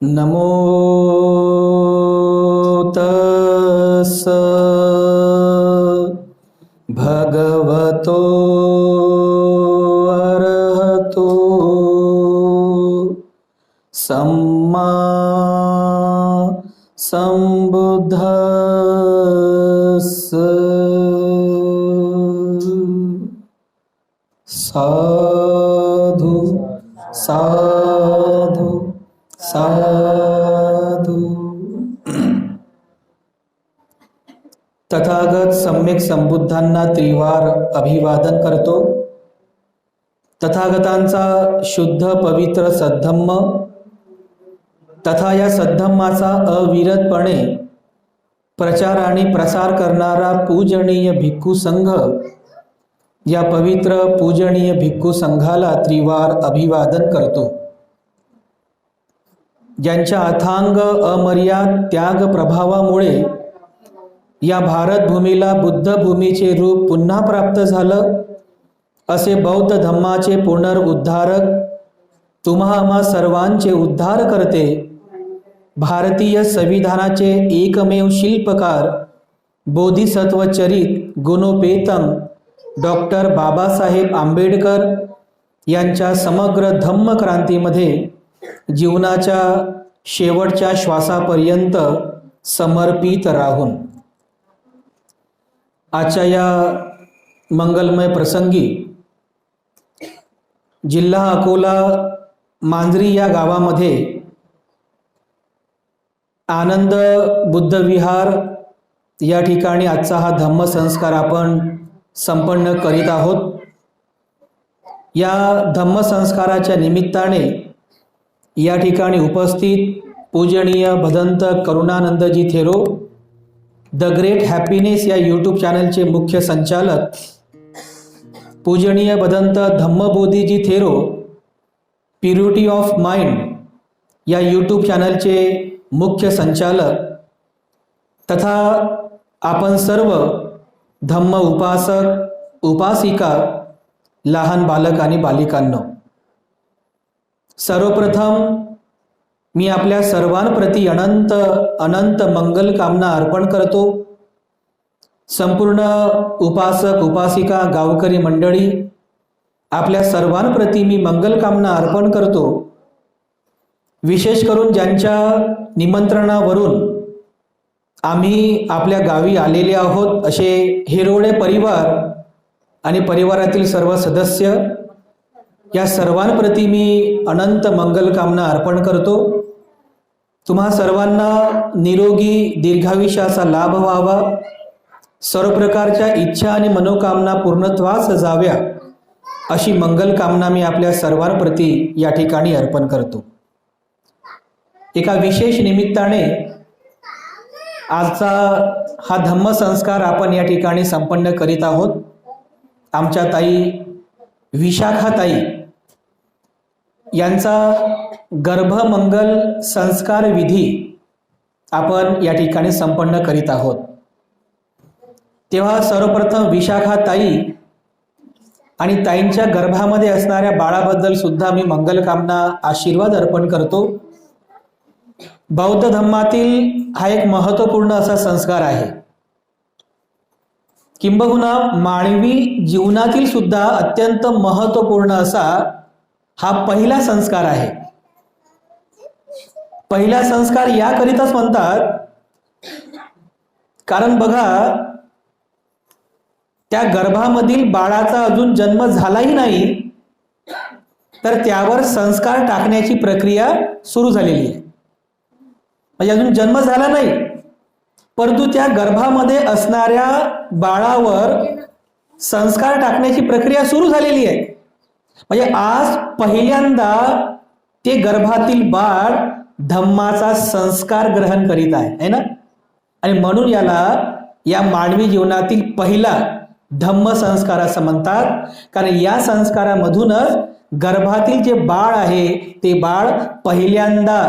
नमो तस्स भगवतो अरहतो सम्मा संबुद्धस्स। साधु साधु साधु। तथागत सम्यक संबुद्धांना त्रिवार अभिवादन करतो। तथागतांचा शुद्ध पवित्र सद्धम्म तथा या सद्धम्माचा अविरतपणे प्रचार आणि प्रसार करणारा पूजनीय भिक्खू संघ, या पवित्र पूजनीय भिक्खू संघाला त्रिवार अभिवादन करतो। ज्यांच्या अथांग अमर्याद त्याग प्रभावामुळे या भारत भूमीला बुद्ध भूमीचे रूप पुन्हा प्राप्त झालं, असे बौद्ध धम्माचे पुनरुद्धारक, तुम्हा आम्हा सर्वांचे उद्धार करते, भारतीय संविधानाचे एकमेव शिल्पकार, बोधिसत्व चरित गुणोपेतम डॉक्टर बाबासाहेब आंबेडकर यांच्या समग्र धम्म क्रांतीमध्ये जीवनाच्या शेवटच्या श्वासापर्यंत समर्पित राहून आजच्या या मंगलमय प्रसंगी जिल्हा अकोला मांजरी या गावामध्ये आनंद बुद्ध विहार या ठिकाणी आजचा हा धम्म संस्कार आपण संपन्न करीत आहोत। या धम्म संस्काराच्या निमित्ताने या ठिकाणी उपस्थित पूजनीय भदंत करुणानंदजी थेरो, द ग्रेट हॅपीनेस या यूट्यूब चॅनलचे मुख्य संचालक, पूजनीय भदंत धम्मबोधीजी थेरो, प्युरिटी ऑफ माइंड या यूट्यूब चॅनलचे मुख्य संचालक, तथा आपण सर्व धम्म उपासक उपासिका, लहान बालक आणि बालिकांनो, सर्वप्रथम मी आपल्या सर्वांप्रती अनंत अनंत मंगल कामना अर्पण करतो। संपूर्ण उपासक उपासिका गावकरी मंडळी, आपल्या सर्वांप्रती मी मंगल कामना अर्पण करतो। विशेष करून ज्यांच्या निमंत्रणावरून आम्ही आपल्या गावी आलेले आहोत, असे हिरोडे परिवार आणि परिवारातील सर्व सदस्य, या सर्वांप्रती मी अनंत मंगल कामना अर्पण करतो। तुम्हा सर्वांना निरोगी दीर्घायुष्याचा लाभ व्हावा, सर्व प्रकारच्या इच्छा आणि मनोकामना पूर्णत्वास जाव्या, अशी मंगल कामना मी आपल्या सर्वांप्रती या ठिकाणी अर्पण करतो। एका विशेष निमित्ताने आजचा हा धम्म संस्कार आपण या ठिकाणी संपन्न करीत आहोत। आमच्या ताई विशाखा ताई यांचा गर्भमंगल संस्कार विधी आपण या ठिकाणी संपन्न करीत आहोत। तेव्हा सर्वप्रथम विशाखा ताई आणि ताईंच्या गर्भामध्ये असणाऱ्या बाळाबद्दल सुद्धा मी मंगल कामना आशीर्वाद अर्पण करतो। बौद्ध धम्मातील हा एक महत्त्वपूर्ण असा संस्कार आहे, किंबहुना मानवी जीवनातील सुद्धा अत्यंत महत्त्वपूर्ण असा हा पहिला संस्कार आहे। पहिला संस्कार याकरिताच म्हणतात, कारण बघा, त्या गर्भामधील बाळाचा अजून जन्म झालाही नाही, तर त्यावर संस्कार टाकण्याची प्रक्रिया सुरू झालेली आहे। म्हणजे अजून जन्म झाला नाही, परंतु त्या गर्भामध्ये असणाऱ्या बाळावर संस्कार टाकण्याची प्रक्रिया सुरू झालेली आहे। म्हणजे आज पहिल्यांदा ते गर्भातील बाळ धम्माचा संस्कार ग्रहण करीत आहे ना, आणि म्हणून याला या मानवी जीवनातील पहिला धम्म संस्कार असं म्हणतात। कारण या संस्कारामधूनच गर्भातील जे बाळ आहे ते बाळ पहिल्यांदा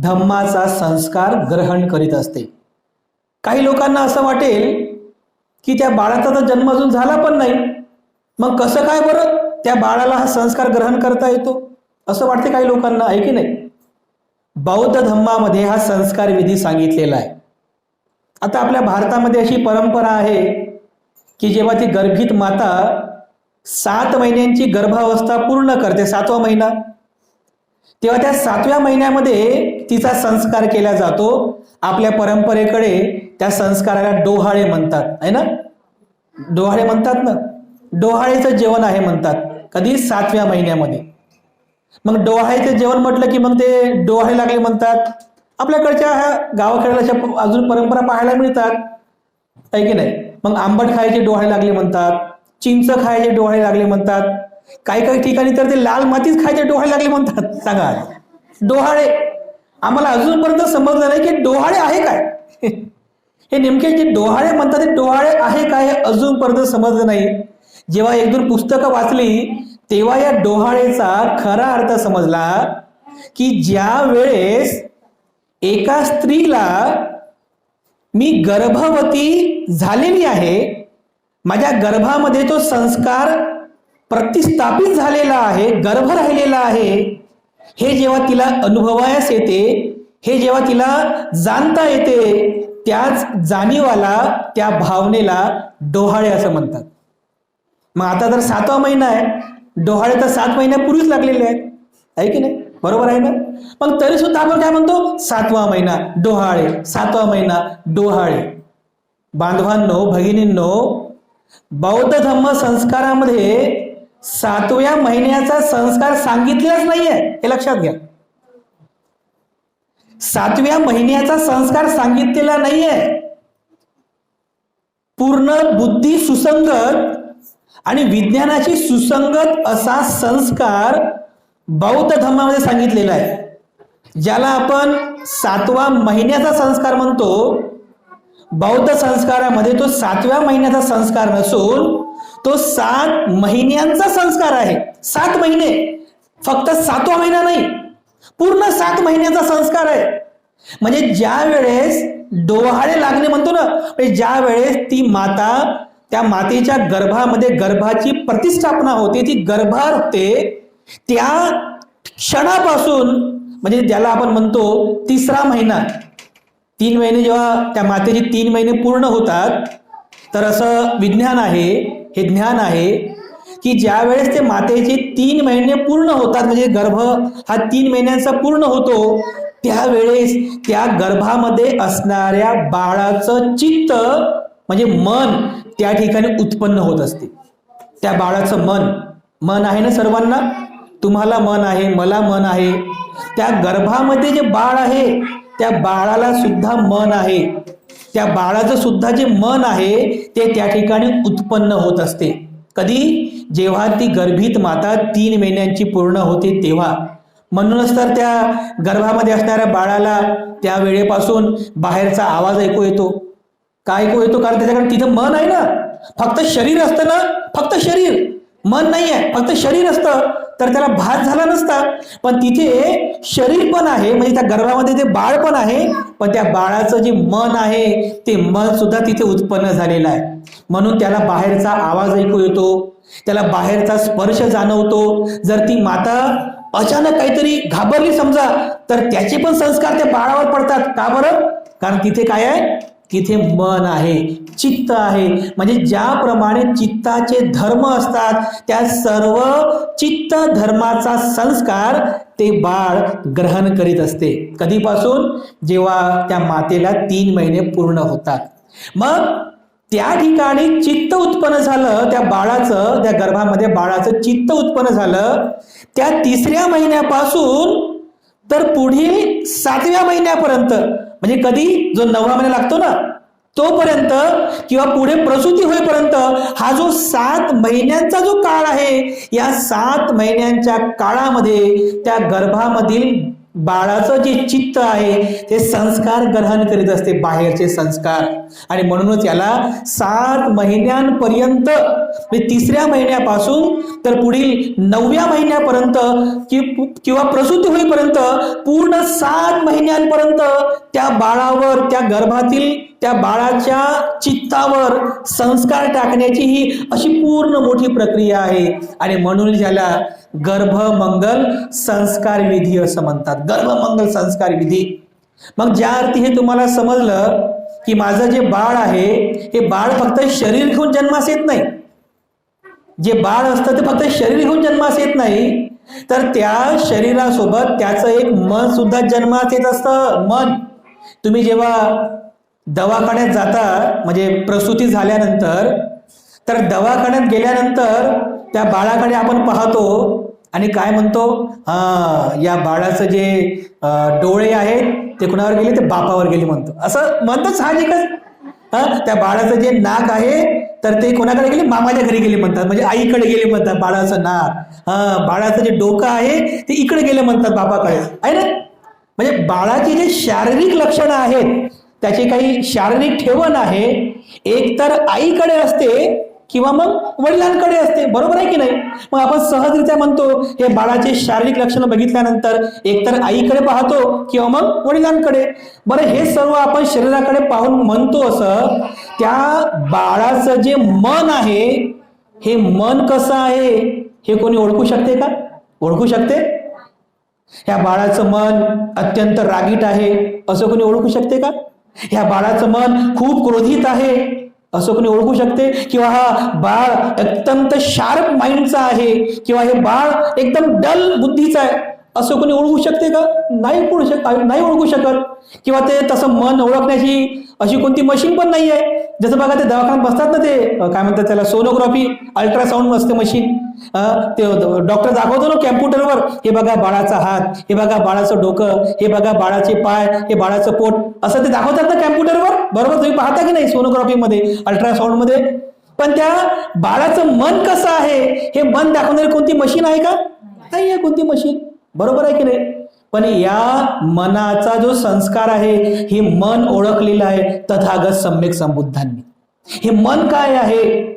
धम्माचा संस्कार ग्रहण करीत असते। काही लोकांना असं वाटेल की त्या बाळाचा तर जन्म अजून झाला पण नाही, मग कसं काय बरं त्या बाळाला हा संस्कार ग्रहण करता येतो, असं वाटते काही लोकांना, आहे की नाही? बौद्ध धम्मामध्ये हा संस्कार विधी सांगितलेला आहे. आता आपल्या भारतामध्ये अशी परंपरा आहे की जेव्हा ती गर्भित माता 7 महिन्यांची गर्भावस्था पूर्ण करते, 7वा महिना, तेव्हा त्या 7व्या महिन्यामध्ये तिचा संस्कार केला जातो. आपल्या परंपरेकडे त्या संस्काराला डोहाळे म्हणतात, आहे ना? डोहाळे म्हणतात ना, डोहाळेचं जेवण आहे म्हणतात. कधी? 7व्या महिन्यामध्ये. मग डोहाळेचं जेवण म्हटलं की मग ते डोहाळे लागले म्हणतात. आपल्याकडच्या ह्या गावाखेड्याला अजून परंपरा पाहायला मिळतात, आहे की नाही? मग आंबट खायचे डोहाळे लागले म्हणतात, चिंच खायचे डोहाळे लागले म्हणतात, काही काही ठिकाणी तर ते लाल मातीच खायचे डोहाळे लागले म्हणतात. सांगा, डोहाळे आम्हाला अजूनपर्यंत समजलं नाही की डोहाळे आहे काय. हे नेमके जे डोहाळे म्हणतात ते डोहाळे आहे काय हे अजूनपर्यंत समजलं नाही. जेव्हा 1-2 पुस्तकं वाचली तेव्हा या डोहाळेचा खरा अर्थ समजला की ज्या वेळेस एका स्त्रीला मी गर्भवती झालेली आहे, माझ्या गर्भामध्ये तो संस्कार प्रतिस्थापित झालेला आहे, गर्भ राहिलेला आहे, हे जेव्हा तिला अनुभवायस येते, हे जेव्हा तिला जाणता येते, त्याच जाणीवाला, त्या भावनेला डोहाळे असं म्हणतात. मग आता जर 7वा महिना आहे, डोहाळे तर 7 महिन्यापूर्वीच लागलेले आहेत, आहे की नाही? बरोबर आहे ना? मग तरी सुद्धा आपण काय म्हणतो? 7वा महिना डोहाळे, 7वा महिना डोहाळे. बांधवांनो, भगिनींनो, बौद्ध धम्म संस्कारामध्ये 7व्या महिन्याचा संस्कार सांगितलेलाच नाहीये, हे लक्षात घ्या. 7व्या महिन्याचा संस्कार सांगितलेला नाहीये. पूर्ण बुद्धी सुसंगत आणि विज्ञानाची सुसंगत असा संस्कार बौद्ध धर्मामध्ये सांगितलेला आहे. ज्याला आपण 7व्या महिन्याचा संस्कार म्हणतो, बौद्ध संस्कारामध्ये तो 7व्या महिन्याचा संस्कार नसून तो 7 महिन्यांचा संस्कार आहे. 7 महिने, फक्त 7वा महिना नाही, पूर्ण 7 महिन्याचा संस्कार आहे. म्हणजे ज्या वेळेस डोहाळे लागणे म्हणतो ना, म्हणजे ज्या वेळेस ती माता, त्या मातेच्या गर्भामध्ये गर्भाची प्रतिष्ठापना होते, ती गर्भार होते, त्या क्षणापासून, म्हणजे ज्याला आपण म्हणतो 3रा महिना, 3 महिने जेव्हा त्या मातेचे 3 महिने पूर्ण होतात, तर असं विज्ञान आहे, हे ज्ञान आहे की ज्या वेळेस ते मातेचे 3 महिने पूर्ण होतात, म्हणजे गर्भ हा 3 महिन्यांचा पूर्ण होतो, त्यावेळेस त्या गर्भामध्ये असणाऱ्या बाळाचं चित्त, म्हणजे मन, त्या ठिकाणी उत्पन्न होत असते. त्या बाळाचं मन आहे ना सर्वांना? तुम्हाला मन आहे, मला मन आहे. त्या गर्भामध्ये जे बाळ आहे, त्या बाळाला सुद्धा मन आहे. त्या बाळाचं सुद्धा जे मन आहे ते त्या ठिकाणी उत्पन्न होत असते. कधी? जेव्हा ती गर्भित माता 3 महिन्यांची पूर्ण होते तेव्हा. म्हणूनच तर त्या गर्भामध्ये असणाऱ्या बाळाला त्या वेळेपासून बाहेरचा आवाज ऐकू येतो. काय ऐकू येतो? कारण त्याच्याकडे तिथं मन आहे ना. फक्त शरीर असतं ना, फक्त शरीर, मन नाही आहे, फक्त शरीर असतं तर त्याला भास झाला नसता. पण तिथे शरीर पण आहे, म्हणजे त्या गर्भामध्ये ते बाळ पण आहे, पण त्या बाळाचं जे मन आहे ते मन सुद्धा तिथे उत्पन्न झालेलं आहे. म्हणून त्याला बाहेरचा आवाज ऐकू येतो, त्याला बाहेरचा स्पर्श जाणवतो. जर ती माता अचानक काहीतरी घाबरली समजा, तर त्याचे पण संस्कार त्या बाळावर पडतात. का बरं? कारण तिथे काय आहे? तिथे मन आहे, चित्त आहे. म्हणजे ज्याप्रमाणे चित्ताचे धर्म असतात, त्या सर्व चित्त धर्माचा संस्कार ते बाळ ग्रहण करीत असते. कधीपासून? जेव्हा त्या मातेला 3 महिने पूर्ण होतात. मग त्या ठिकाणी चित्त उत्पन्न झालं त्या बाळाचं, त्या गर्भामध्ये बाळाचं चित्त उत्पन्न झालं. त्या 3ऱ्या महिन्यापासून तर पुढील 7व्या महिन्यापर्यंत, म्हणजे कधी? जो 9वा महिना लागतो ना, तोपर्यंत किंवा पुढे प्रसूती होईपर्यंत हा जो 7 महिन्यांचा जो काळ आहे, या 7 महिन्यांच्या काळामध्ये त्या गर्भामधील बाळाचं जे चित्त आहे ते संस्कार ग्रहण करीत असते, बाहेरचे संस्कार. आणि म्हणूनच याला 7 महिन्यांपर्यंत, म्हणजे 3ऱ्या महिन्यापासून तर पुढील 9व्या महिन्यापर्यंत किंवा प्रसूती होईपर्यंत पूर्ण 7 महिन्यांपर्यंत त्या बाळावर, त्या गर्भातील त्या बाळाच्या चित्तावर संस्कार टाकण्याची ही अशी पूर्ण मोठी प्रक्रिया आहे. आणि म्हणून ज्याला गर्भमंगल संस्कार विधी असं म्हणतात. गर्भमंगल संस्कार विधी. मग ज्या अर्थी हे तुम्हाला समजलं की माझं जे बाळ आहे हे बाळ फक्त शरीर घेऊन जन्मास येत नाही. जे बाळ असतं ते फक्त शरीर घेऊन जन्मास येत नाही, तर त्या शरीरासोबत त्याचं एक मन सुद्धा जन्मास येत असतं. मन. तुम्ही जेव्हा दवाखान्यात जाता म्हणजे प्रसूती झाल्यानंतर, तर दवाखान्यात गेल्यानंतर त्या बाळाकडे आपण पाहतो आणि काय म्हणतो, या बाळाचं जे डोळे आहेत ते कुणावर गेले, ते बापावर गेले म्हणतो. असं म्हणतो साहजिकच. त्या बाळाचं जे नाक आहे तर ते कोणाकडे गेले, मामाच्या घरी गेले म्हणतात, म्हणजे आईकडे गेले म्हणतात बाळाचं नाक. बाळाचं जे डोकं आहे ते इकडे गेले म्हणतात बापाकडे, आहे ना. म्हणजे बाळाची जे शारीरिक लक्षणं आहेत त्याचे काही शारीरिक ठेवण आहे, एक तर आईकडे असते किंवा मग वडिलांकडे असते. बरोबर आहे की नाही. मग आपण सहजरित्या म्हणतो हे बाळाचे शारीरिक लक्षणं बघितल्यानंतर एकतर आईकडे पाहतो किंवा मग वडिलांकडे. बरं, हे सर्व आपण शरीराकडे पाहून म्हणतो असं, त्या बाळाचं जे मन आहे हे मन कसं आहे हे कोणी ओळखू शकते का? ओळखू शकते? ह्या बाळाचं मन अत्यंत रागीट आहे असं कोणी ओळखू शकते का? ह्या बाळाचं मन खूप क्रोधित आहे असं कोणी ओळखू शकते? किंवा हा बाळ अत्यंत शार्प माइंडचा आहे किंवा हे बाळ एकदम डल बुद्धीचा आहे असं कोणी ओळखू शकते का? नाही ओळखू शकत. किंवा ते तसं मन ओळखण्याची अशी कोणती मशीन पण नाही आहे. जसं बघा ते दवाखान्यात बसतात ना, ते काय म्हणतात त्याला, सोनोग्राफी, अल्ट्रासाऊंड असते मशीन. ते डॉक्टर दाखवतो ना कॅम्प्युटरवर, हे बघा बाळाचा हात, हे बघा बाळाचं डोकं, हे बघा बाळाचे पाय, हे बाळाचं पोट, असं ते दाखवतात ना कॅम्प्युटरवर. बरोबर, तुम्ही पाहता की नाही सोनोग्राफीमध्ये, अल्ट्रासाऊंड मध्ये. पण त्या बाळाचं मन कसं आहे हे मन दाखवणारी कोणती मशीन आहे का? नाही आहे कोणती मशीन. बरोबर आहे की नाही. पण या मनाचा जो संस्कार आहे हे मन ओळखलेलं आहे तथागत सम्यक संबुद्धांनी. हे मन काय आहे,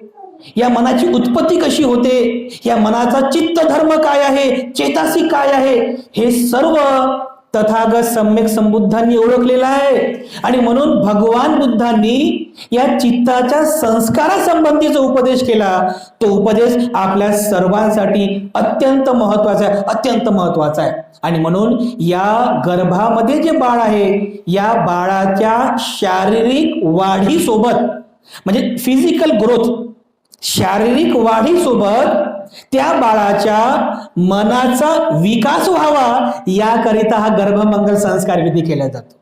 या मनाची उत्पत्ती कशी होते, या मनाचा चित्त धर्म काय आहे, चेतासी काय आहे, हे सर्व तथागत सम्यक संबुद्धांनी ओळखलेलं आहे. आणि म्हणून भगवान बुद्धांनी या चित्ताच्या संस्कारासंबंधीचा उपदेश केला. तो उपदेश आपल्या सर्वांसाठी अत्यंत महत्वाचा आहे, अत्यंत महत्वाचा आहे. आणि म्हणून या गर्भामध्ये जे बाळ आहे या बाळाच्या शारीरिक वाढीसोबत, म्हणजे फिजिकल ग्रोथ, शारीरिक वाढीसोबत त्या बाळाच्या मनाचा विकास व्हावा याकरिता हा गर्भमंगल संस्कार विधी केला जातो.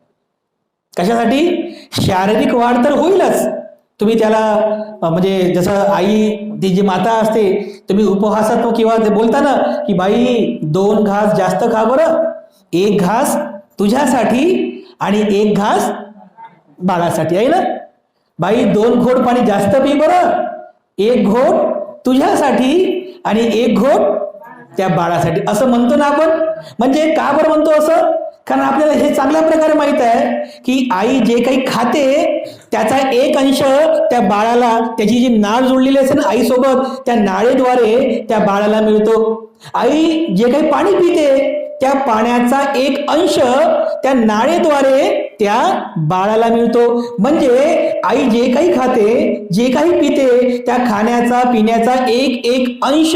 कशासाठी? शारीरिक वाढ तर होईलच. तुम्ही त्याला म्हणजे जसं आई, ती जी माता असते, तुम्ही उपहासात किंवा ते बोलता ना की बाई 2 घास जास्त खा बरं, 1 घास तुझ्यासाठी आणि 1 घास बाळासाठी, आहे ना. बाई 2 घोट पाणी जास्त पी बरं, 1 घोट तुझ्यासाठी आणि 1 घोट त्या बाळासाठी, असं म्हणतो ना आपण. म्हणजे का बरं म्हणतो असं? कारण आपल्याला हे चांगल्या प्रकारे माहित आहे की आई जे काही खाते त्याचा एक अंश त्या बाळाला, त्याची जी नाळ जोडलेली असते ना आईसोबत, त्या नाळेद्वारे त्या बाळाला मिळतो. आई जे काही पाणी पिते त्या पाण्याचा एक अंश त्या नाळेद्वारे त्या बाळाला मिळतो. म्हणजे आई जे काही खाते, जे काही पिते, त्या खाण्याचा पिण्याचा एक अंश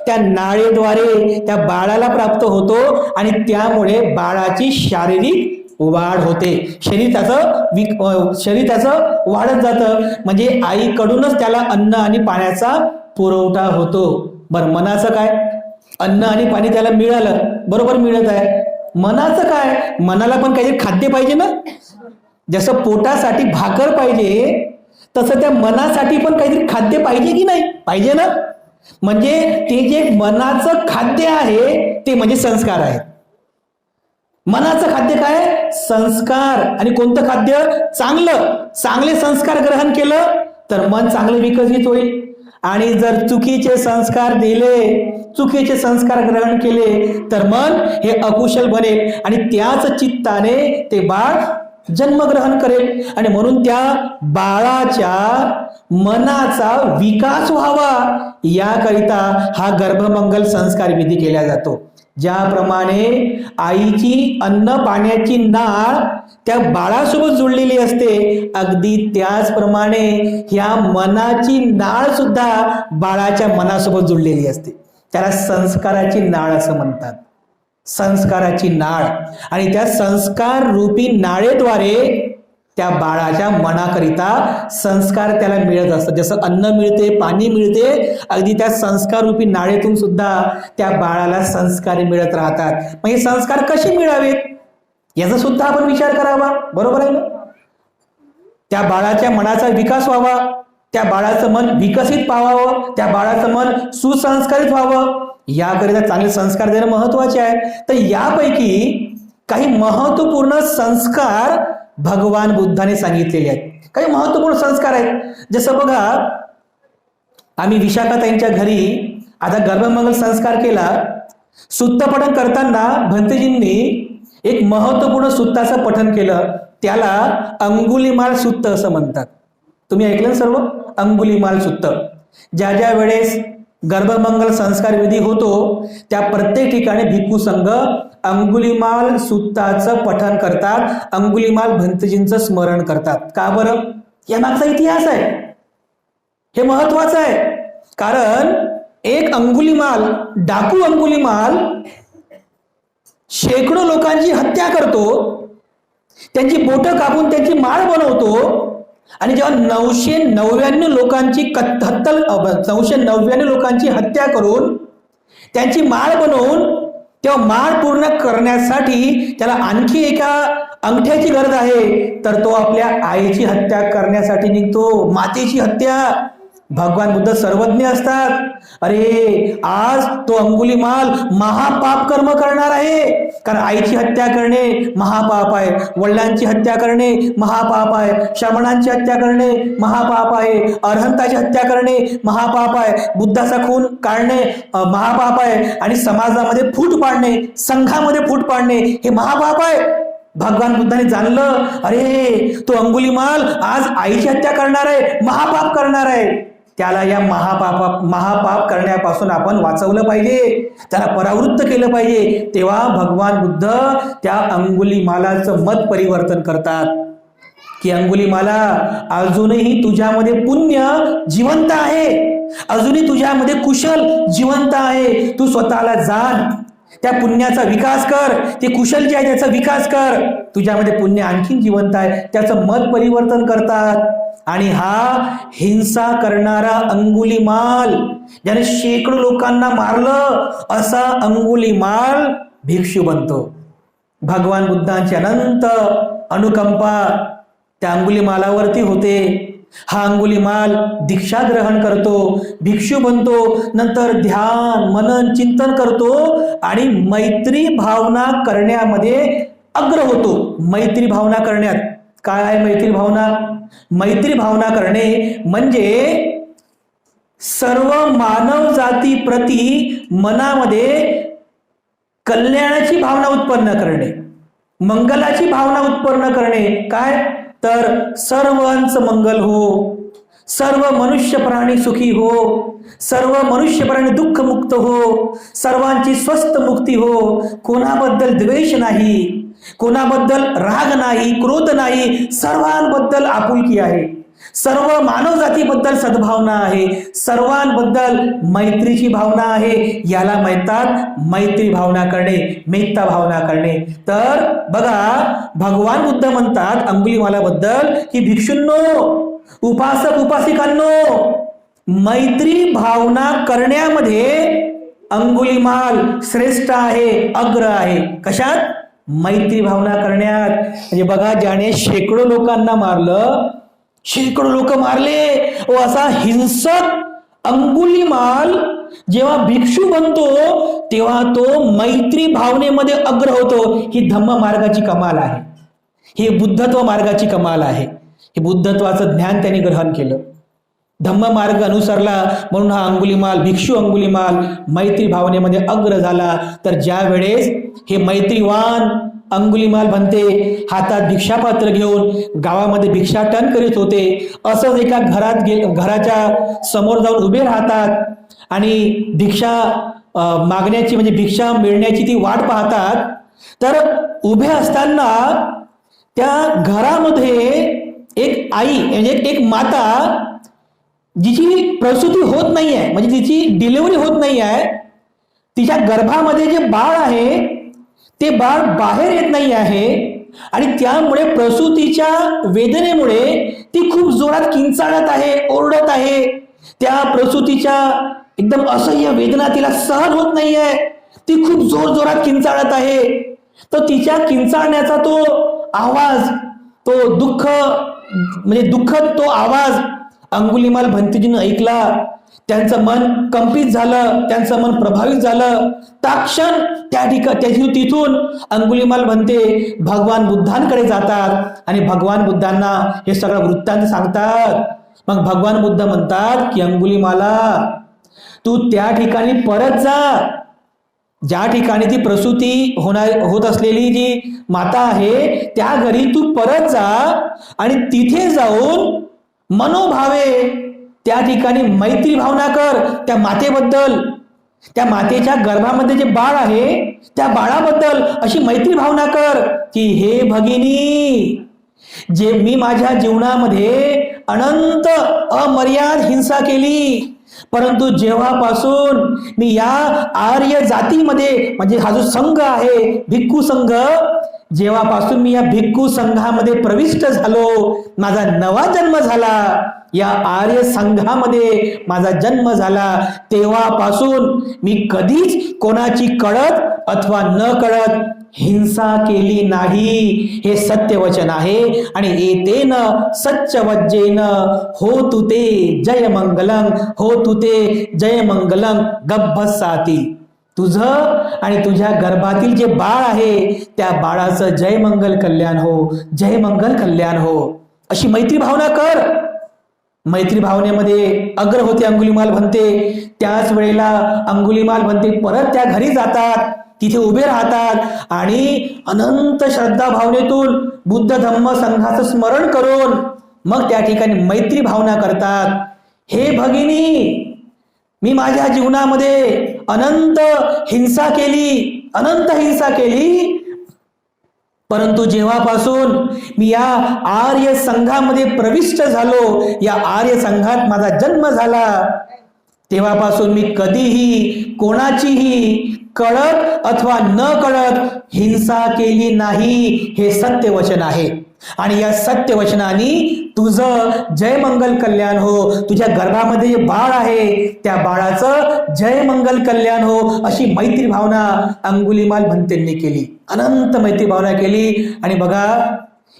त्या नाळेद्वारे त्या बाळाला प्राप्त होतो आणि त्यामुळे बाळाची शारीरिक वाढ होते. शरीर त्याचं वाढत जातं. म्हणजे आईकडूनच त्याला अन्न आणि पाण्याचा पुरवठा होतो. बरं, मनाचं काय? अन्न आणि पाणी त्याला मिळालं, बरोबर मिळत आहे. मनाचं काय? मनाला पण काहीतरी खाद्य पाहिजे ना. जसं पोटासाठी भाकर पाहिजे तसं त्या मनासाठी पण काहीतरी खाद्य पाहिजे की नाही? पाहिजे ना. म्हणजे ते जे मनाचं खाद्य आहे ते म्हणजे संस्कार आहेत. मनाचं खाद्य काय? संस्कार. आणि कोणतं खाद्य? चांगले संस्कार ग्रहण केलं तर मन चांगले विकसित होईल. आणि जर चुकीचे संस्कार दिले, चुकीचे संस्कार ग्रहण केले तर मन हे अकुशल बनेल आणि त्याच चित्ताने ते बाळ जन्मग्रहण करेल. आणि म्हणून त्या बाळाच्या मनाचा विकास व्हावा याकरिता हा गर्भमंगल संस्कार विधी केला जातो. ज्याप्रमाणे आईची अन्न पाण्याची नाळ त्या बाळासोबत जुळलेली असते, अगदी त्याचप्रमाणे ह्या मनाची नाळ सुद्धा बाळाच्या मनासोबत जुळलेली असते. त्याला संस्काराची नाळ असं म्हणतात. संस्काराची नाळ. आणि त्या संस्कार रूपी नाळेद्वारे त्या बाळाच्या मनाकरिता संस्कार त्याला मिळत असतात. जसं अन्न मिळते, पाणी मिळते, अगदी त्या संस्कार रूपी नाळेतून सुद्धा त्या बाळाला संस्कार मिळत राहतात. मग हे संस्कार कसे मिळावेत याचा सुद्धा आपण विचार करावा. बरोबर आहे ना? त्या बाळाच्या मनाचा विकास व्हावा, त्या बाळाचं मन विकसित व्हावं, त्या बाळाचं मन सुसंस्कारित व्हावं, याकरिता चांगले संस्कार देणं महत्वाचे आहे. तर यापैकी काही महत्वपूर्ण संस्कार भगवान बुद्धाने सांगितलेले आहेत. काही महत्वपूर्ण संस्कार आहेत. जसं बघा, आम्ही विशाखाताईंच्या घरी आता गर्भमंगल संस्कार केला. सुत्त पठण करताना भंतेजींनी एक महत्वपूर्ण सुत्ताचं पठण केलं. त्याला अंगुलीमाल सुत्त असं म्हणतात. तुम्ही ऐकलं सर्व? अंगुलीमाल सुत्त. ज्या ज्या वेळेस गर्भमंगल संस्कार विधी होतो त्या प्रत्येक ठिकाणी भिक्खू संघ अंगुलीमाल सुत्ताचं पठण करतात, अंगुलीमाल भंतजींचं स्मरण करतात. का बरं? या मागचा इतिहास आहे. हे महत्वाचं आहे. कारण एक अंगुलीमाल, डाकू अंगुलीमाल शेकडो लोकांची हत्या करतो, त्यांची बोटं कापून त्यांची माळ बनवतो. आणि जेव्हा 999 लोकांची 999 लोकांची हत्या करून त्यांची माळ बनवून, तेव्हा माळ पूर्ण करण्यासाठी त्याला आणखी एका अंगठ्याची गरज आहे, तर तो आपल्या आईची हत्या करण्यासाठी निघतो. मातेची हत्या. भगवान बुद्ध सर्वज्ञ असतात. अरे आज तो अंगुलीमाल महापाप कर्म करणार आहे. कारण आईची हत्या करणे महापाप आहे, वडिलांची हत्या करणे महापाप आहे, श्रमणांची हत्या करणे महापाप आहे, अरहंताची हत्या करणे महापाप आहे, बुद्धाचा खून काढणे महापाप आहे, आणि समाजामध्ये फूट पाडणे, संघामध्ये फूट पाडणे हे महापाप आहे. भगवान बुद्धाने जाणलं, अरे तो अंगुलीमाल आज आईची हत्या करणार आहे, महापाप करणार आहे. त्याला या महापाप करण्यापासून आपण वाचवलं पाहिजे, त्याला परावृत्त केलं पाहिजे. तेव्हा भगवान बुद्ध त्या अंगुलीमालाचं मत परिवर्तन करतात की अंगुलीमाला, अजूनही तुझ्यामध्ये पुण्य जिवंत आहे, अजूनही तुझ्यामध्ये कुशल जिवंत आहे. तू स्वतःला जाण, त्या पुण्याचा विकास कर, ते कुशल जे आहे त्याचा विकास कर. तुझ्यामध्ये पुण्य आणखीन जिवंत आहे. त्याचं मत परिवर्तन करतात. आणि हा हिंसा करणारा अंगुलीमाल, ज्याने शेकडो लोकांना मारलं, असा अंगुलीमाल भिक्षू बनतो. भगवान बुद्धांची अनंत अनुकंपा त्या अंगुलीमालावरती होते. हा अंगुलीमाल दीक्षा ग्रहण करतो, भिक्षू बनतो, नंतर ध्यान मनन चिंतन करतो आणि मैत्री भावना करण्यामध्ये अग्र होतो. मैत्री भावना करण्यात काय आहे? मैत्री भावना, मैत्री भावना करणे म्हणजे सर्व मानव जाती प्रती मनामध्ये कल्याणाची भावना उत्पन्न करणे, मंगलाची भावना उत्पन्न करणे. काय? तर सर्वांचं मंगल हो, सर्व मनुष्य प्राणी सुखी हो, सर्व मनुष्य प्राणी दुःख मुक्त हो, सर्वांची स्वस्थ मुक्ती हो, कोणाबद्दल द्वेष नाही, कोणाबद्दल राग नाही, क्रोध नाही, सर्वांबद्दल आपुलकी आहे, सर्व मानव जातीबद्दल सद्भावना आहे, सर्वांबद्दल मैत्रीची भावना आहे. याला म्हणतात मैत्री भावना करणे, मेत्ता भावना करणे. तर बघा, भगवान बुद्ध म्हणतात अंगुलीमालाबद्दल की भिक्षूंनो, उपासक उपासिकांनो, मैत्री भावना करण्यामध्ये अंगुलीमाल श्रेष्ठ आहे, अग्र आहे. कशात? मैत्री भावना करण्यात. म्हणजे बघा, ज्याने शेकडो लोकांना मारलं, शेकडो लोक मारले, व असा हिंसक अंगुलीमाल जेव्हा भिक्षू बनतो तेव्हा तो मैत्री भावनेमध्ये अग्र होतो. ही धम्म मार्गाची कमाल आहे, ही बुद्धत्व मार्गाची कमाल आहे. हे बुद्धत्वाचं ज्ञान त्यांनी ग्रहण केलं, धम्म मार्ग अनुसरला, म्हणून हा अंगुलीमाल, भिक्षू अंगुलीमाल मैत्री भावनेमध्ये अग्र झाला. तर ज्या वेळेस हे मैत्रीवान अंगुलीमाल बनते, हातात भिक्षापात्र घेऊन गावामध्ये भिक्षाटन करीत होते, असंच एका घराच्या समोर जाऊन उभे राहतात आणि भिक्षा मागण्याची म्हणजे भिक्षा मिळण्याची ती वाट पाहतात, तर उभे असताना त्या घरामध्ये एक आई म्हणजे एक माता जिची प्रसूती होत नाही आहे, म्हणजे जिची डिलिव्हरी होत नाही आहे, तिच्या गर्भामध्ये जे बाळ आहे ते बाळ बाहेर येत नाही आहे आणि त्यामुळे प्रसूतीच्या वेदनेमुळे ती खूप जोरात किंचाळत आहे, ओरडत आहे. त्या प्रसूतीच्या एकदम असह्य वेदना तिला सहन होत नाही आहे, ती खूप जोर जोरात किंचाळत आहे. तर तिच्या किंचाळण्याचा तो आवाज, तो दुःख म्हणजे दुःखद तो आवाज अंगुलीमाल भंतेजीनं ऐकला. त्यांचं मन कंपित झालं, त्यांचं मन प्रभावित झालं. ताक्षण तिथून अंगुलीमाल भंते भगवान बुद्धांकडे जातात आणि भगवान बुद्धांना हे सगळं वृत्तांत सांगतात. मग भगवान बुद्ध म्हणतात की अंगुलीमाला, तू त्या ठिकाणी परत जा ज्या ठिकाणी ती प्रसूती होत असलेली जी माता आहे त्या घरी तू परत जा आणि तिथे जाऊन मनोभावे त्या ठिकाणी मैत्री भावना कर त्या मातेबद्दल, त्या मातेच्या गर्भामध्ये जे बाळ आहे त्या बाळाबद्दल अशी मैत्री भावना कर की हे भगिनी, जे मी माझ्या जीवनामध्ये अनंत अमर्याद हिंसा केली, परंतु जेव्हापासून मी या आर्य जातीमध्ये म्हणजे हा जो संघ आहे भिक्खू संघ, जेव्हापासून मी या भिक्खू संघामध्ये प्रविष्ट झालो, माझा नवा जन्म झाला, या आर्य संघामध्ये माझा जन्म झाला, तेव्हापासून मी कधीच कोणाची कळत अथवा न कळत हिंसा केली नाही. हे सत्यवचन आहे. आणि एतेन सच्चवज्जेन होतु ते जय मंगलम, होतु ते जय मंगलम गब्भसाती. तुझं आणि तुझ्या गर्भातील जे बाळ आहे त्या बाळाचं जय मंगल कल्याण हो, जय मंगल कल्याण हो, अशी मैत्री भावना कर. मैत्री भावनेमध्ये अग्र होते अंगुलीमाल भंते. त्याच वेळेला अंगुलीमाल भंते परत त्या घरी जातात, तिथे उभे राहतात आणि अनंत श्रद्धा भावनेतून बुद्ध धम्म संघाचं स्मरण करून मग त्या ठिकाणी मैत्री भावना करतात. हे भगिनी, मी माझ्या जीवनामध्ये अनंत हिंसा केली, परंतु जेव्हापासून मी या आर्य संघामध्ये प्रविष्ट झालो, या आर्य संघात माझा जन्म झाला, तेव्हापासून मी कधीही कोणाचीही कळत अथवा न कळत हिंसा केली नाही. हे सत्यवचन आहे. आणि या सत्यवचनाने तुझं जय मंगल कल्याण हो, तुझ्या गर्भामध्ये जे बाळ आहे त्या बाळाचं जय मंगल कल्याण हो, अशी मैत्री भावना अंगुलीमाल भंतेंनी केली. अनंत मैत्री भावना केली. आणि बघा,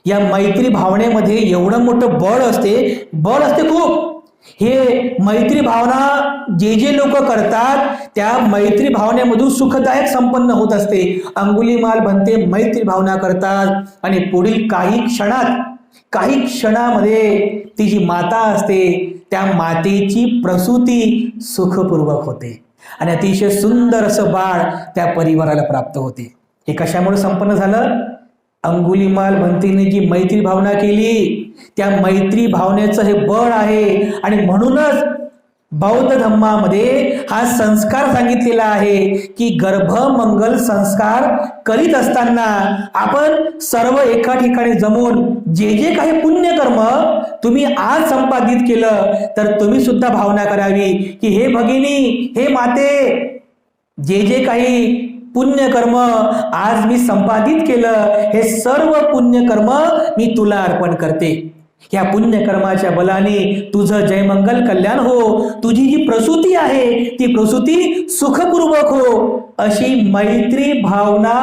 या मैत्री भावनेमध्ये एवढं मोठं बळ असते खूप. हे मैत्री भावना जे लोक करतात त्या मैत्री भावनेमधून सुखदायक संपन्न होत असते. अंगुलीमाल भंते मैत्री भावना करतात आणि पुढील काही क्षणामध्ये ती जी माता असते त्या मातेची प्रसूती सुखपूर्वक होते आणि अतिशय सुंदर असं बाळ त्या परिवाराला प्राप्त होते. हे कशामुळे संपन्न झालं? अंगुलीमाल भंतेने जी मैत्री भावना केली त्या मैत्री भावनेचं हे बळ आहे. आणि म्हणूनच बौद्ध धम्मामध्ये हा संस्कार सांगितलेला आहे की गर्भमंगल संस्कार करीत असताना आपण सर्व एका ठिकाणी जमून जे काही पुण्यकर्म तुम्ही आज संपादित केलं तर तुम्ही सुद्धा भावना करावी की हे भगिनी, हे माते, जे काही पुण्यकर्म आज मी संपादित केलं हे सर्व पुण्यकर्म मी तुला अर्पण करते. ह्या पुण्यकर्माच्या बलाने तुझं जय मंगल कल्याण हो, तुझी जी प्रसूती आहे ती प्रसूती सुखपूर्वक हो, अशी मैत्री भावना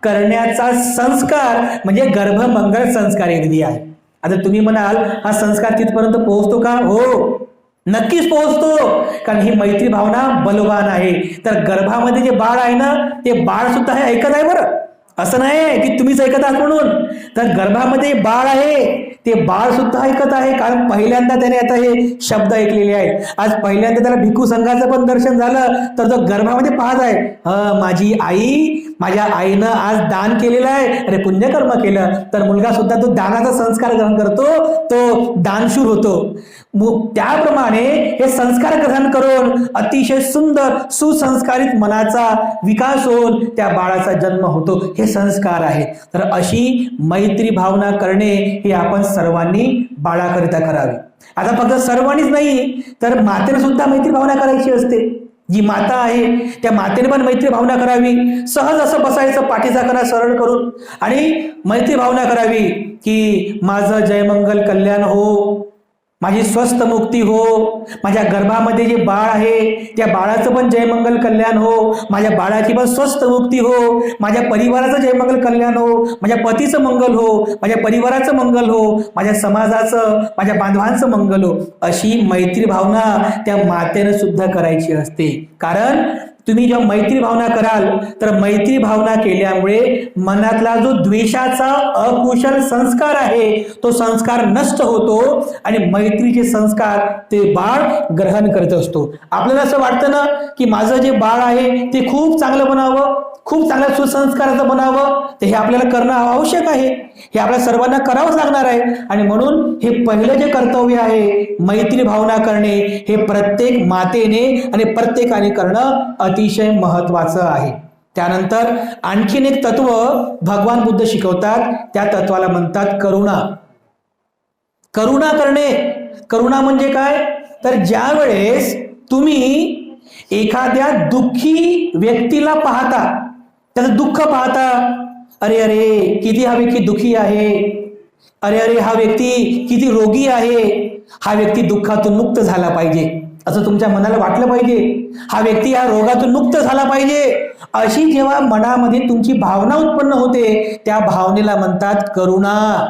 करण्याचा संस्कार म्हणजे गर्भमंगल संस्कार विधी आहे. आता तुम्ही म्हणाल हा संस्कार तिथपर्यंत पोहोचतो का? हो, नक्कीच पोहोचतो. कारण ही मैत्री भावना बलवान आहे. तर गर्भामध्ये जे बाळ आहे ना ते बाळ सुद्धा हे ऐकत आहे बरं, असं नाही की तुम्हीच ऐकत आहात म्हणून. तर गर्भामध्ये बाळ आहे ते बाळ सुद्धा ऐकत आहे, कारण पहिल्यांदा त्याने आता हे शब्द ऐकलेले आहेत. आज पहिल्यांदा त्याला भिक्खू संघाचं पण दर्शन झालं, तर तो गर्भामध्ये पाहत आहे, माझी आई, माझ्या आईनं आज दान केलेलं आहे, अरे पुण्यकर्म केलं. तर मुलगा सुद्धा तो दानाचा संस्कार ग्रहण करतो, तो दानशूर होतो. त्याप्रमाणे हे संस्कार ग्रहण करून अतिशय सुंदर सुसंस्कारित मनाचा विकास होऊन त्या बाळाचा जन्म होतो. हे संस्कार आहेत. तर अशी मैत्री भावना करणे हे आपण सर्वांनी बाळाकरिता करावी. आता फक्त सर्वांनीच नाही, तर मातेने सुद्धा मैत्री भावना करायची असते. जी माता आहे त्या मातेने पण मैत्री भावना करावी. सहज असं बसायचं पाठीचा कणा सरळ करून आणि मैत्री भावना करावी की माझं जयमंगल कल्याण हो, माझी स्वस्थ मुक्ती हो, माझ्या गर्भामध्ये जे बाळ आहे त्या बाळाचं पण जयमंगल कल्याण हो, माझ्या बाळाची पण स्वस्थ मुक्ती हो, माझ्या परिवाराचं जयमंगल कल्याण हो, माझ्या पतीचं मंगल हो, माझ्या परिवाराचं मंगल हो, माझ्या समाजाचं, माझ्या बांधवांचं मंगल हो. अशी मैत्री भावना त्या मातेने सुद्धा करायची असते. कारण तुम्ही जेव्हा मैत्री भावना कराल तर मैत्री भावना केल्यामुळे मनातला जो द्वेषाचा अकुशल संस्कार आहे तो संस्कार नष्ट होतो आणि मैत्रीचे संस्कार ते बाळ ग्रहण करत असतो. आपल्याला असं वाटतं ना की माझं जे बाळ आहे ते खूप चांगलं बनावं, खूप चांगल्या सुसंस्काराचं बनावं, तर हे आपल्याला करणं आवश्यक आहे. हे आपल्या सर्वांना करावंच लागणार आहे. आणि म्हणून हे पहिलं जे कर्तव्य आहे मैत्री भावना करणे, हे प्रत्येक मातेने आणि प्रत्येकाने करणं अतिशय महत्वाचं आहे. त्यानंतर आणखीन एक तत्व भगवान बुद्ध शिकवतात. त्या तत्वाला म्हणतात करुणा. करुणा करणे. करुणा म्हणजे काय, तर ज्या वेळेस तुम्ही एखाद्या दुःखी व्यक्तीला पाहता, त्याचं दुःख पाहता, अरे अरे किती हा व्यक्ती दुःखी आहे, अरे अरे हा व्यक्ती किती रोगी आहे, हा व्यक्ती दुःखातून मुक्त झाला पाहिजे असं तुमच्या मनाला वाटलं पाहिजे, हा व्यक्ती या रोगातून मुक्त झाला पाहिजे, अशी जेव्हा मनामध्ये तुमची भावना उत्पन्न होते त्या भावनेला म्हणतात करुणा.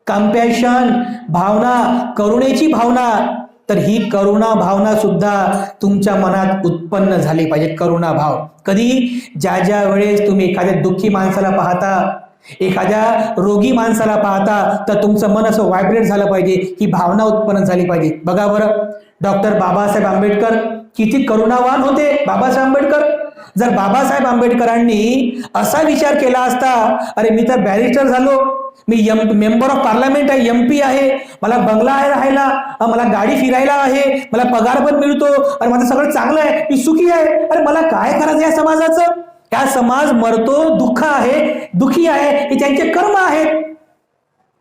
कंपॅशन भावना, करुणेची भावना. तर ही करुणा भावना सुद्धा तुमच्या मनात उत्पन्न झाली पाहिजे. करुणा भाव कधी, ज्या ज्या वेळेस तुम्ही एखाद्या दुःखी माणसाला पाहता, एखाद्या रोगी माणसाला पाहता, तर तुमचं मन असं व्हायब्रेट झालं पाहिजे, ही भावना उत्पन्न झाली पाहिजे. बघा बरं, डॉक्टर बाबासाहेब आंबेडकर किती करुणावान होते. बाबासाहेब आंबेडकर, जर बाबासाहेब आंबेडकरांनी असा विचार केला असता, अरे मी तर बॅरिस्टर झालो, मी मेंबर ऑफ पार्लमेंट आहे, MP आहे, मला बंगला आहे राहायला, मला गाडी फिरायला आहे, मला पगार पण मिळतो, आणि माझं सगळं चांगलं आहे, मी सुखी आहे, अरे मला काय करायचं या समाजाचं. हा समाज मरतो, दुःख आहे, दुखी आहे, हे त्यांचे कर्म आहेत.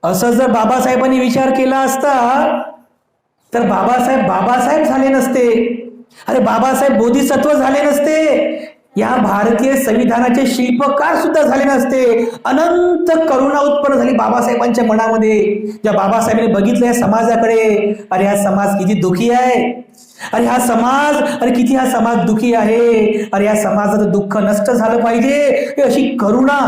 असं जर बाबासाहेबांनी विचार केला असता तर बाबासाहेब झाले नसते. अरे बाबासाहेब बोधिसत्व झाले नसते, या भारतीय संविधानाचे शिल्पकार सुद्धा झाले नसते. अनंत करुणा उत्पन्न झाली बाबासाहेबांच्या मनामध्ये. ज्या बाबासाहेबांनी बघितलं या समाजाकडे, अरे हा समाज किती दुखी आहे, अरे हा समाज, अरे किती हा समाज दुखी आहे, अरे या समाजाचं दुःख नष्ट झालं पाहिजे, अशी करुणा,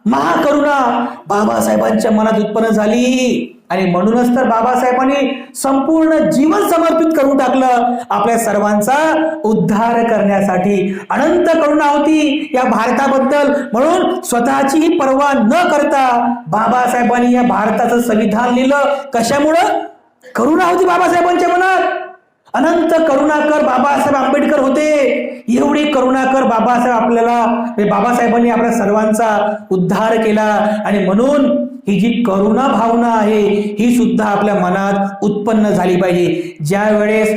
महाकरुणा बाबासाहेबांच्या मनात उत्पन्न झाली. आणि म्हणूनच तर बाबासाहेबांनी संपूर्ण जीवन समर्पित करून टाकलं आपल्या सर्वांचा उद्धार करण्यासाठी. अनंत करुणा होती या भारताबद्दल. म्हणून स्वतःचीही पर्वा न करता बाबासाहेबांनी या भारताचं संविधान लिहिलं. कशामुळं? करुणा होती बाबासाहेबांच्या मनात. अनंत करुणाकर बाबासाहेब आंबेडकर होते. एवढी करुणाकर बाबासाहेबांनी आपल्या सर्वांचा उद्धार केला. आणि म्हणून ही जी करुणा भावना आहे ही सुद्धा आपल्या मनात उत्पन्न झाली पाहिजे. ज्या वेळेस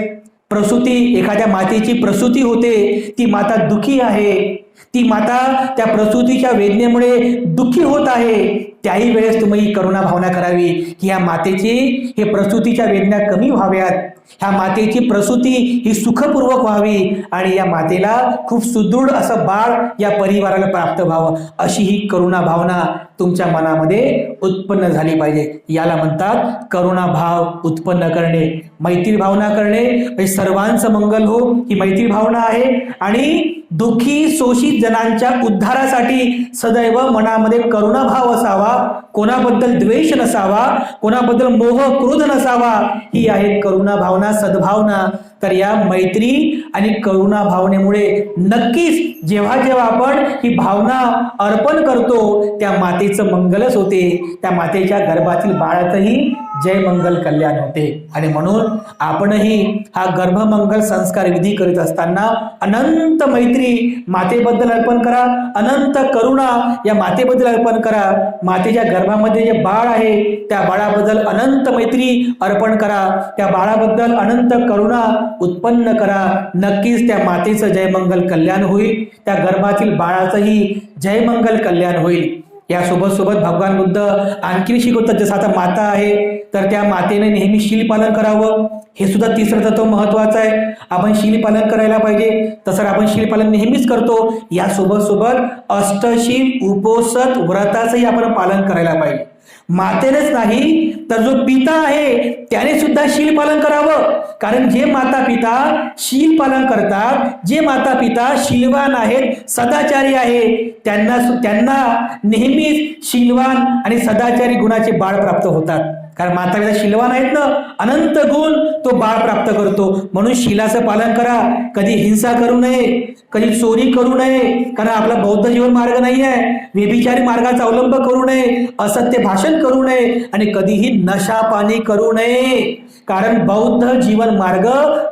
प्रसूती, एखाद्या मातेची प्रसूती होते, ती माता दुखी आहे, ती माता त्या प्रसूतीच्या वेदनेमुळे दुःखी होत आहे, त्याही वेळेस तुम्ही करुणा भावना करावी की ह्या मातेची हे प्रसूतीच्या वेदना कमी व्हाव्यात, ह्या मातेची प्रसूती ही सुखपूर्वक व्हावी आणि या मातेला खूप सुदृढ असं बाळ या परिवाराला प्राप्त व्हावं, अशी ही करुणा भावना तुमच्या मनामध्ये उत्पन्न झाली पाहिजे. याला म्हणतात करुणा भाव उत्पन्न करणे. मैत्री भावना करणे म्हणजे सर्वांचं मंगल हो ही मैत्री भावना आहे. आणि दुःखी शोषित जनांच्या उद्धारासाठी सदैव मनामध्ये करुणा भाव असावा, कोणाबद्दल द्वेष नसावा, कोणाबद्दल मोह क्रोध नसावा, ही आहे करुणा भावना, सद्भावना. तर या मैत्री आणि करुणा भावनेमुळे नक्कीच जेव्हा जेव्हा आपण ही भावना अर्पण करतो त्या मातेचं मंगलच होते, त्या मातेच्या गर्भातील बाळातही जय मंगल कल्याण होते. आणि म्हणून आपणही हा गर्भमंगल संस्कार विधी करीत असताना अनंत मैत्री मातेबद्दल अर्पण करा, अनंत करुणा या मातेबद्दल अर्पण करा. मातेच्या गर्भामध्ये जे बाळ आहे त्या बाळाबद्दल अनंत मैत्री अर्पण करा, त्या बाळाबद्दल अनंत करुणा उत्पन्न करा. नक्कीच त्या मातेचं जय मंगल कल्याण होईल, त्या गर्भातील बाळाचंही जय मंगल कल्याण होईल. या सोबत सोबत भगवान बुद्ध आणखी शिकवतात, जसं आता माता आहे तर त्या मातेने नेहमी शील पालन करावं, हे सुद्धा तिसरं तत्व महत्वाचं आहे. आपण शील पालन करायला पाहिजे, तसं आपण शील पालन नेहमीच करतो. या सोबत सोबत अष्टशील उपोषित व्रताचंही आपण पालन करायला पाहिजे. मातेनेच नाही तर जो पिता आहे त्याने सुद्धा शील पालन करावं, कारण जे माता पिता शील पालन करतात, जे माता पिता शीलवान आहेत, सदाचारी आहे, त्यांना नेहमीच शीलवान आणि सदाचारी गुणाचे बाळ प्राप्त होतात. कारण माता पिता शीलवान आहेत ना, अनंत गुण तो बाळ प्राप्त करतो. म्हणून शीलाचं पालन करा. कधी हिंसा करू नये, कधी चोरी करू नये, कारण आपला बौद्ध जीवन मार्ग नाही आहे. व्यभिचारी मार्गाचा अवलंब करू नये, असत्य भाषण करू नये आणि कधीही नशा पाणी करू नये, कारण बौद्ध जीवन मार्ग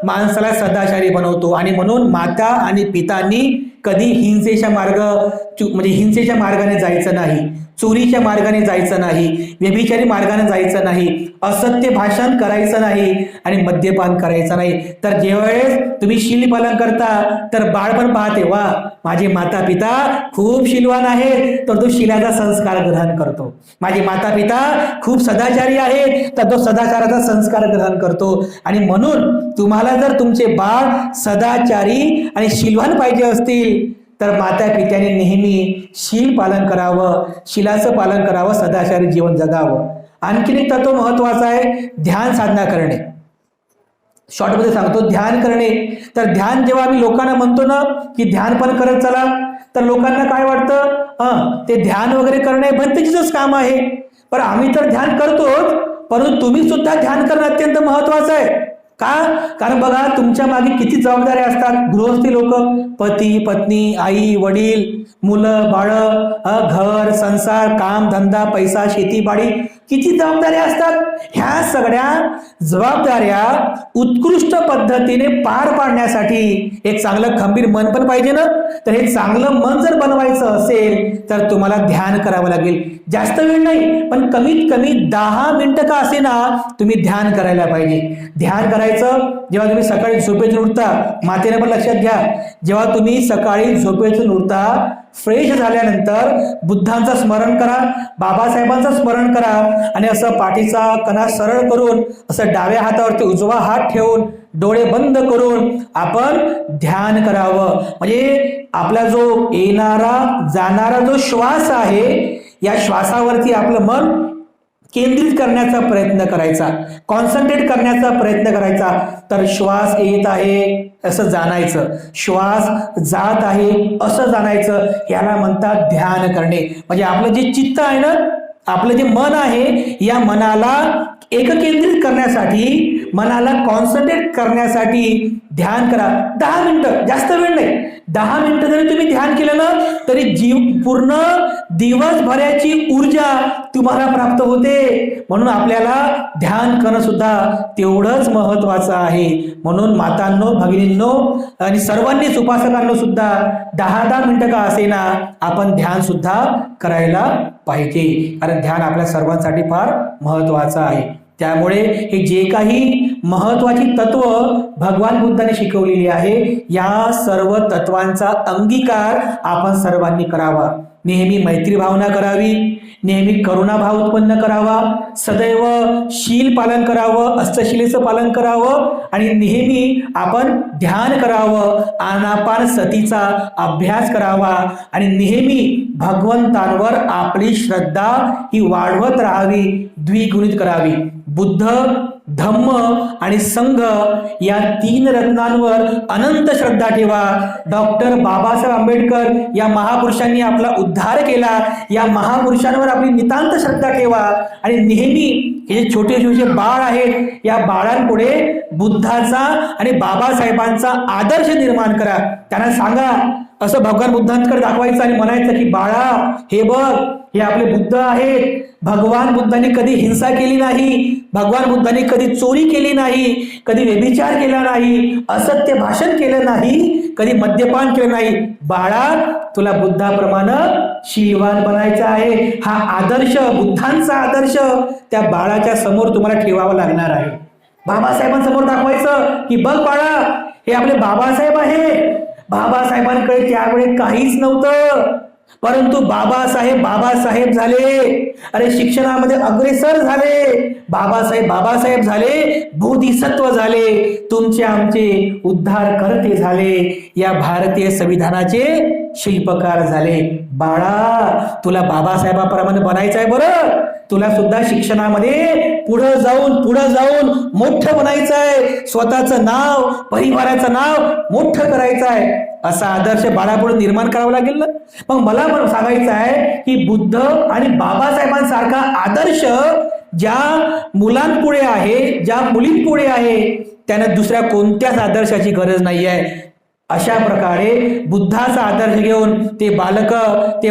माणसाला सदाचारी बनवतो. आणि म्हणून माता आणि पितांनी कधी हिंसेच्या हिंसेच्या मार्गाने जायचं नाही, चोरीच्या मार्गाने जायचं नाही, व्यभिचारी मार्गाने जायचं नाही, असत्य भाषण करायचं नाही आणि मद्यपान करायचं नाही. तर ज्यावेळेस तुम्ही शील पालन करता तर बाळ पण पाहते, वा माझे माता पिता खूप शीलवान आहेत, तर तो शीलाचा संस्कार ग्रहण करतो. माझे माता पिता खूप सदाचारी आहेत, तर तो सदाचाराचा संस्कार ग्रहण करतो. आणि म्हणून तुम्हाला जर तुमचे बाळ सदाचारी आणि शीलवान पाहिजे असतील तर माता पित्याने नेहमी शील पालन करावं, शीलाचं पालन करावं, सदाचारी जीवन जगावं. आणखीन एक तत्व महत्वाचं आहे, ध्यान साधना करणे. शॉर्टमध्ये सांगतो, ध्यान करणे. तर ध्यान जेव्हा आम्ही लोकांना म्हणतो ना की ध्यान पण करत चला, तर लोकांना काय वाटतं, ते ध्यान वगैरे करणे भंतेचीच काम आहे. पण आम्ही तर ध्यान करतोच, परंतु तुम्ही सुद्धा ध्यान करणं अत्यंत महत्वाचं आहे. का? कारण बघा तुमच्या मागे किती जबाबदाऱ्या असतात. गृहस्थी लोक, पती पत्नी, आई वडील, मुलं बाळ, घर संसार, काम धंदा, पैसा, शेतीबाडी, किती जबाबदाऱ्या असतात. ह्या सगळ्या जबाबदाऱ्या उत्कृष्ट पद्धतीने पार पाडण्यासाठी एक चांगलं खंबीर मन पण पाहिजे ना. तर हे चांगलं मन जर बनवायचं असेल तर तुम्हाला ध्यान करावं लागेल. जास्त वेळ नाही, पण कमीत कमी 10 मिनिटं का असे ना तुम्ही ध्यान करायला पाहिजे. ध्यान करायचं जेव्हा तुम्ही सकाळी झोपेतून उठता. मातेने पण लक्षात घ्या, जेव्हा तुम्ही सकाळी झोपेतून उठता, फ्रेश झाल्यानंतर बुद्धांचं स्मरण करा, बाबासाहेबांचं स्मरण करा आणि असं पाठीचा कणा सरळ करून असं डाव्या हातावरती उजवा हात ठेवून डोळे बंद करून आपण ध्यान करावं. म्हणजे आपला जो येणारा जाणारा जो श्वास आहे या श्वासावरती आपलं मन केंद्रित करण्याचा प्रयत्न करायचा, कॉन्सन्ट्रेट करण्याचा प्रयत्न करायचा. तर श्वास येत आहे असं जाणायचं, श्वास जात आहे असं जाणायचं. याला म्हणतात ध्यान करणे. म्हणजे आपलं जे चित्त आहे ना, आपलं जे मन आहे, या मनाला एककेंद्रित करण्यासाठी, मनाला कॉन्सन्ट्रेट करण्यासाठी ध्यान करा. 10 मिनिटं, जास्त वेळ नाही, 10 मिनिटं जरी तुम्ही ध्यान केलं ना तरी पूर्ण दिवसभराची ऊर्जा तुम्हाला प्राप्त होते. म्हणून आपल्याला ध्यान करणं सुद्धा तेवढंच महत्वाचं आहे. म्हणून मातांनो, भगिनींनो आणि सर्वांनीच, उपासकांनो सुद्धा 10-10 मिनिटं का असेना आपण ध्यान सुद्धा करायला पाहिजे. कारण ध्यान आपल्या सर्वांसाठी फार महत्वाचं आहे. त्यामुळे हे जे काही महत्वाची तत्व भगवान बुद्धाने शिकवलेली आहे, या सर्व तत्वांचा अंगीकार आपण सर्वांनी करावा. नेहमी मैत्री भावना करावी, नेहमी करुणा भाव उत्पन्न करावा, सदैव शील पालन करावं, अष्टशिलेचं पालन करावं आणि नेहमी आपण ध्यान करावं, आनापान सतीचा अभ्यास करावा आणि नेहमी भगवंतांवर आपली श्रद्धा ही वाढवत राहावी, द्विगुणित करावी. बुद्ध धम्म आणि संघ या 3 रत्नांवर अनंत श्रद्धा ठेवा. डॉक्टर बाबासाहेब आंबेडकर या महापुरुषांनी आपला उद्धार केला. या महापुरुषांवर आपली नितांत श्रद्धा ठेवा आणि नेहमी हे जे छोटे छोटे बाळ आहेत, या बाळांपुढे बुद्धाचा आणि बाबासाहेबांचा आदर्श निर्माण करा. त्यांना सांगा, असं भगवान बुद्धांकडे दाखवायचं आणि म्हणायचं की बाळा, हे बघ, हे आपले बुद्ध आहेत. भगवान बुद्धांनी कधी हिंसा केली नाही, भगवान बुद्धांनी कधी चोरी केली नाही, कधी व्यभिचार केला नाही, असत्य भाषण केलं नाही, कधी मद्यपान केलं नाही. बाळा, तुला बुद्धाप्रमाणे शीलवान बनायचं आहे. हा आदर्श, बुद्धांचा आदर्श त्या बाळाच्या समोर तुम्हाला ठेवावा लागणार आहे. बाबासाहेबांसमोर दाखवायचं की बघ बाळा, हे आपले बाबासाहेब आहे. बाबासाहेबांकडे त्यावेळी काहीच नव्हतं, परंतु बाबासाहेब झाले. अरे शिक्षणामध्ये अग्रेसर झाले, बाबासाहेब झाले, बोधिसत्व झाले, तुमचे आमचे उद्धारकर्ते झाले, या भारतीय संविधानाचे शिल्पकार झाले. बाळा, तुला बाबासाहेबांप्रमाणे बनायचं आहे. बरं, तुला सुद्धा शिक्षणामध्ये पुढं जाऊन मोठं बनायचं आहे. स्वतःचं नाव, परिवाराचं नाव मोठं करायचं आहे. असा आदर्श बाळापुढे निर्माण करावा लागेल ना. मग मला सांगायचं आहे की बुद्ध आणि बाबासाहेबांसारखा आदर्श ज्या मुलांपुढे आहे, ज्या मुलींपुढे आहे, त्यांना दुसऱ्या कोणत्याच आदर्शाची गरज नाही आहे. अशा प्रकारे बुद्धाचा आदर्श घेऊन ते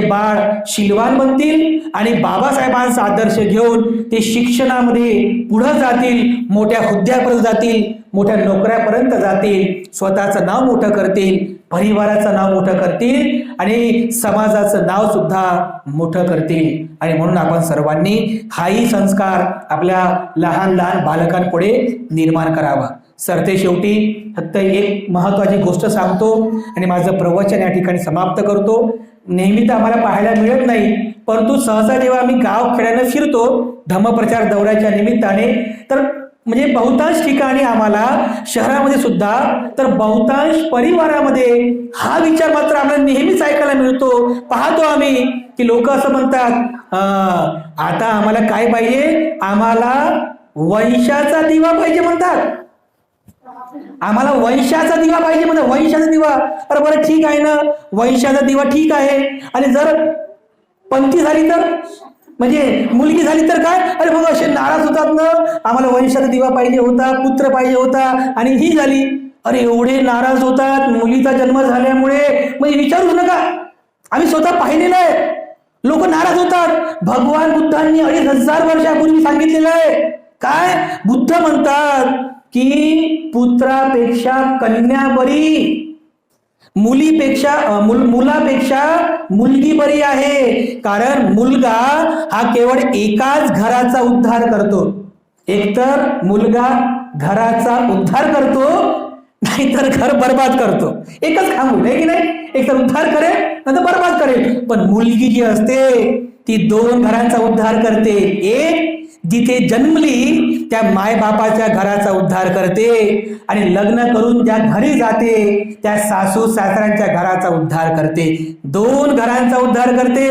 बाळ शीलवान बनतील आणि बाबासाहेबांचा आदर्श घेऊन ते शिक्षणामध्ये पुढे जातील, मोठ्या हुद्द्यापर्यंत जातील, मोठ्या नोकऱ्यापर्यंत जातील, स्वतःचं नाव मोठं करतील, परिवाराचं नाव मोठं करतील आणि समाजाचं नाव सुद्धा मोठं करतील. आणि म्हणून आपण सर्वांनी हाही संस्कार आपल्या लहान लहान बालकांपुढे निर्माण करावा. सरते शेवटी फक्त एक महत्वाची गोष्ट सांगतो आणि माझं प्रवचन या ठिकाणी समाप्त करतो. नेहमी तर आम्हाला पाहायला मिळत नाही, परंतु सहसा जेव्हा आम्ही गाव खेड्यानं फिरतो धम्मप्रचार दौऱ्याच्या निमित्ताने, तर म्हणजे बहुतांश ठिकाणी आम्हाला शहरामध्ये सुद्धा, तर बहुतांश परिवारामध्ये हा विचार मात्र आम्हाला नेहमीच ऐकायला मिळतो. पाहतो आम्ही की लोक असं म्हणतात, आता आम्हाला काय पाहिजे, आम्हाला वंशाचा दिवा पाहिजे म्हणतात. आम्हाला वंशाचा दिवा पाहिजे म्हणतात. वंशाचा दिवा, अरे बरं ठीक आहे ना, वंशाचा दिवा ठीक आहे. आणि जर पंथी झाली तर, म्हणजे मुलगी झाली तर काय, अरे मग असे नाराज होतात ना, आम्हाला वंशाचा दिवा पाहिजे होता, पुत्र पाहिजे होता आणि ही झाली. अरे एवढे नाराज होतात मुलीचा जन्म झाल्यामुळे, म्हणजे विचारूच नका, आम्ही स्वतः पाहिलेलं आहे. लोक नाराज होतात. भगवान बुद्धांनी 2500 वर्षापूर्वी सांगितलेलं आहे. काय बुद्ध म्हणतात की पुत्रापेक्षा कन्या बरी, मुलापेक्षा मुलगी बरी आहे. कारण मुलगा हा केवळ एकाच घराचा उद्धार करतो. एकतर मुलगा घराचा उद्धार करतो, नाहीतर घर बर्बाद करतो. एकच काम आहे की नाही, एकतर उद्धार करेल नाहीतर बर्बाद करेल. पण मुलगी जी असते ती 2 घरांचा उद्धार करते. एक, जिथे जन्मली त्या मायबापाच्या घराचा उद्धार करते आणि लग्न करून ज्या घरी जाते त्या सासू सासऱ्यांच्या घराचा उद्धार करते. 2 घरांचा उद्धार करते.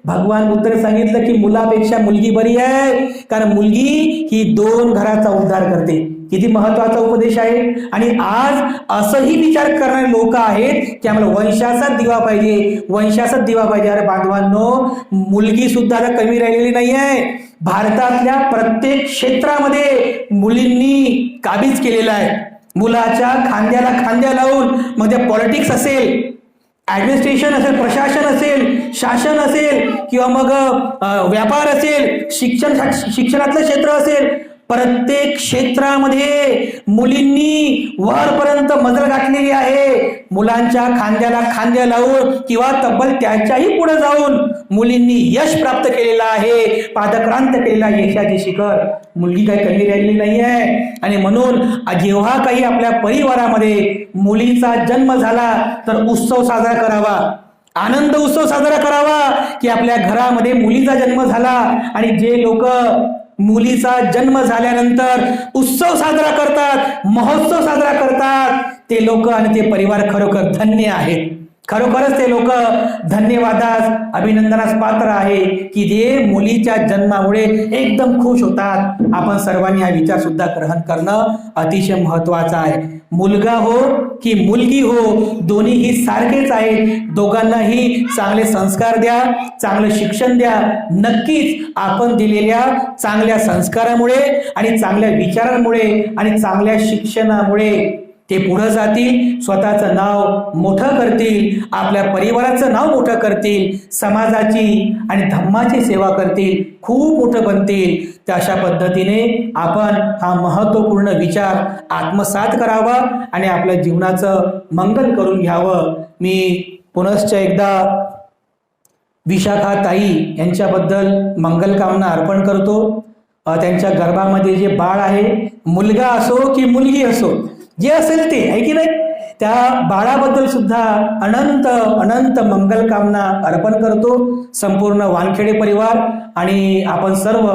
भगवान बुद्धाने सांगितलं की मुलापेक्षा मुलगी बरी आहे, कारण मुलगी ही 2 घराचा उद्धार करते. किती महत्वाचा उपदेश आहे. आणि आज असंही विचार करणारे लोक आहेत की आम्हाला वंशाचाच दिवा पाहिजे, वंशाचाच दिवा पाहिजे. अरे बांधवांनो, मुलगी सुद्धा आता कमी राहिलेली नाही आहे. भारतातल्या प्रत्येक क्षेत्रामध्ये मुलींनी काबीज केलेला आहे. मुलाच्या खांद्याला खांद्या लावून, मग ते पॉलिटिक्स असेल, ऍडमिनिस्ट्रेशन असेल, प्रशासन असेल, शासन असेल, किंवा मग व्यापार असेल, शिक्षणातलं क्षेत्र असेल, प्रत्येक क्षेत्रामध्ये मुलींनी वरपर्यंत मजल गाठलेली आहे. मुलांच्या खांद्याला खांद्या लावून किंवा तब्बल त्याच्याही पुढे जाऊन मुलींनी यश प्राप्त केलेलं आहे, पादक्रांत केलेला यशाचे शिखर. मुलगी काही कमी राहिलेली नाही आहे. आणि म्हणून जेव्हा काही आपल्या परिवारामध्ये मुलीचा जन्म झाला तर उत्सव साजरा करावा, आनंद उत्सव साजरा करावा की आपल्या घरामध्ये मुलीचा जन्म झाला. आणि जे लोक मुलीचा जन्म झाल्यानंतर उत्सव साजरा करतात, महोत्सव साजरा करतात, ते लोक आणि ते परिवार खरोखर धन्य आहेत. खरोखरच ते लोक धन्यवादास अभिनंदनास पात्र आहे की जे मुलीच्या जन्मामुळे एकदम खुश होतात. आपण सर्वांनी हा विचार सुद्धा ग्रहण करणं अतिशय महत्वाचं आहे. मुलगा हो की मुलगी हो, दोन्हीही सारखेच आहेत. दोघांनाही चांगले संस्कार द्या, चांगलं शिक्षण द्या. नक्कीच आपण दिलेल्या चांगल्या संस्कारामुळे आणि चांगल्या विचारांमुळे आणि चांगल्या शिक्षणामुळे ते पुढे जातील, स्वतःचं नाव मोठं करतील, आपल्या परिवाराचं नाव मोठं करतील, समाजाची आणि धम्माची सेवा करतील, खूप मोठं बनतील. त्या अशा पद्धतीने आपण हा महत्त्वपूर्ण विचार आत्मसात करावा आणि आपल्या जीवनाचं मंगल करून घ्यावं. मी पुनश्च एकदा विशाखा ताई यांच्याबद्दल मंगलकामना अर्पण करतो. त्यांच्या गर्भामध्ये जे बाळ आहे, मुलगा असो की मुलगी असो, जे असेल ते आहे की नाही, त्या बाळाबद्दल सुद्धा अनंत अनंत मंगलकामना अर्पण करतो. संपूर्ण वानखेडे परिवार आणि आपण सर्व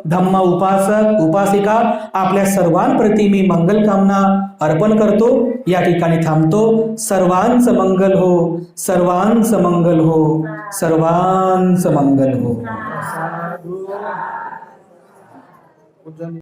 धम्म उपासक उपासिका आपल्या सर्वांप्रती मी मंगलकामना अर्पण करतो. या ठिकाणी थांबतो. सर्वांचं मंगल हो, सर्वांचं मंगल हो, सर्वांचं मंगल हो.